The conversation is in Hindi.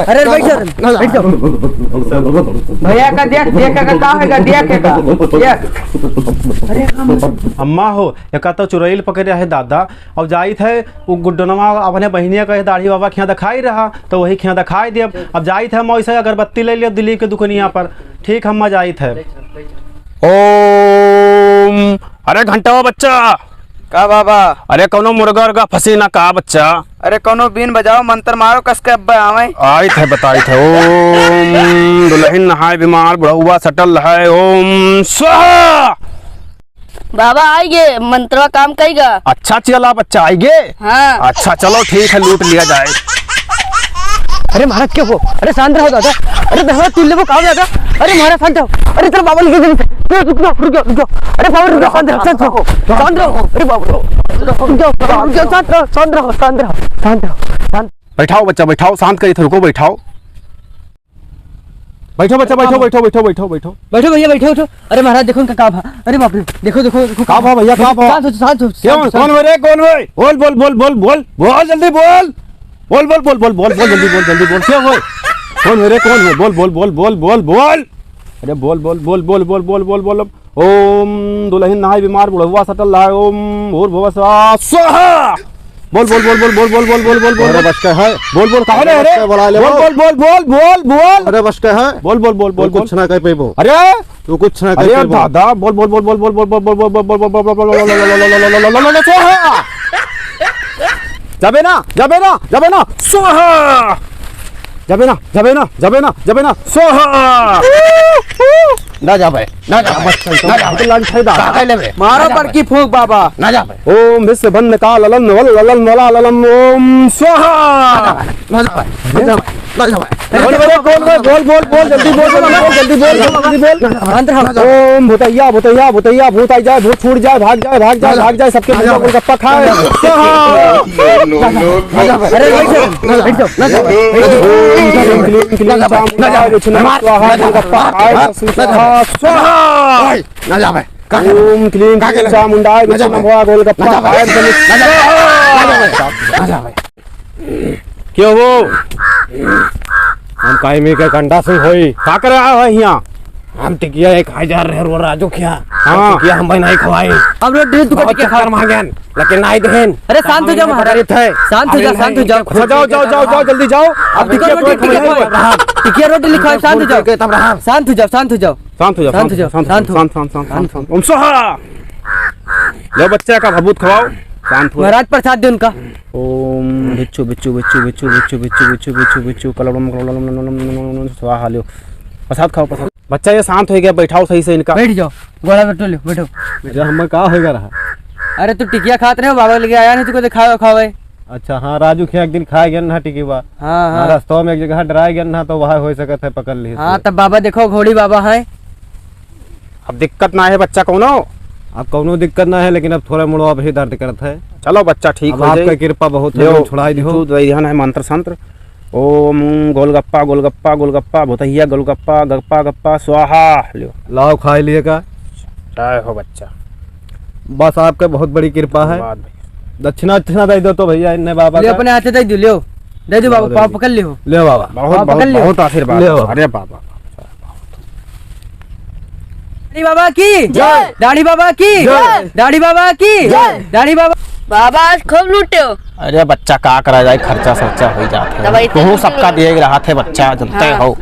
अरे बैठ जाओ भैया का देख का है देख अम्मा हो एक तो चुरैल पकड़े है दादा अब जाई थे वो गुड्डनवा अपने बहनिया कहे दाढ़ी बाबा खिया दिखाई रहा तो वही खिया दिखाई दे अब जाई थे हम वैसे अगरबत्ती ले लिया दिल्ली के दुकनिया पर ठीक हम जाई थे। ओम अरे घंटा बच्चा का बाबा अरे कौनो मुर्गा उर्गा फंसी ना का बच्चा अरे कोनो बीन बजाओ मंत्र मारो कस के अब्बा आवे आई थे बताई थे ओम दुल्हन नहाय बीमार बुढ़उआ सटल है ओम स्वाहा बाबा आएंगे मंत्रवा काम करेगा। अच्छा चला बच्चा आएंगे हाँ अच्छा चलो ठीक है लूट लिया जाए। अरे महाराज क्या हो अरे शांत रहो दादा अरे बहवा तुल्ले वो कहा दादा अरे महाराज शांत रहो अरे तेरा बाबा रुक जाओ अरे बाबा रुक जाओ शांत रहो अरे बाबा शांत रहो बैठाओ बच्चा बैठाओ शांत करिए थे रुको बैठाओ बैठो बच्चा बैठो भैया बैठो अरे महाराज देखो इनका काम है अरे बाप रे देखो का भा भैया का भा शांत हो कौन हो रे कौन हो बोल जल्दी बोल जल्दी बोल क्या हो कौन हो रे कौन हो बोल अरे बोल ओम दुल्हन नहाय बीमार बुढ़वा सटल है ओम भूर्भुवः स्वः स्वाहा बोल अरे बस का है बोल कहां है रे बोल अरे बस का है बोल कुछ ना कह पेबो अरे तू कुछ ना कह पेबो दादा बोल स्वाहा जाबे ना स्वाहा जाबे ना स्वाहा ना जाबे मारो पर की फूंक बाबा ना जाबे ओम विश्व बन्न काल ललन वललन ओम स्वाहा ना जाबे बोल जल्दी बोल ओम भूतैया भूत आई जाए भूत छूट जाए भाग जाए सबके भैया गोलगप्पा खाए अरे ओम क्लीं चामुंडाय नमः गोलगप्पा खाए क्यों वो हम काई में के कंडा से होई का कर रहा है यहां हम टिकिया 1000 रहे राजू क्या हां टिकिया हम भाई नहीं खवाई अब रे डेढ़ दुकान के खा मांगन लेकिन नहीं देन अरे शांत हो जाओ महाराज शांत हो जाओ जाओ जल्दी जाओ अब टिकिया रोटी लिखा शांत हो जाओ ओम स्वाहा लो बच्चे का भभूत खवाओ शांत हो महाराज प्रसाद दे उनका ओम बिच्छू कलम स्वाहा लो प्रसाद खाओ प्रसाद बच्चा ये शांत हो गया बैठाओ सही से इनका बैठ जाओ गोला बैठो हम का होगा रहा अरे तू टिकिया खाते रहे बाबा लेके आया नहीं तुको दिखाओ खावे अच्छा हाँ राजू खिया एक दिन खाए गया ना टिकीवा हाँ रास्ता में एक जगह डराए गया ना तो वहाँ हो सकता है पकड़ ली हाँ तब बाबा देखो घोड़ी बाबा है अब दिक्कत ना है बच्चा कौनो अब कौनो दिक्कत ना है लेकिन अब थोड़ा मुड़वा भी दर्द करता है चलो बच्चा ठीक हो जाए आपका कृपा बहुत है छुड़ाई दियो ध्यान है मंत्र संत्र ओम गोलगप्पा भूतैया गप्पा स्वाहा लो लाओ खाए लिए का चाहे हो बच्चा बस आपका बहुत बड़ी कृपा है दक्षिणा दे दो तो भैया इन्हें बाबा अपने हाथ दे दो बाबा पाँव पकड़ लियो ले बाबा बहुत आशीर्वाद अरे बाबा दाढ़ी बाबा बाबा आज खूब लूटे हो। अरे बच्चा का करा जाए खर्चा सर्चा हो जाता है तो सबका दिए रहा थे बच्चा जनते हो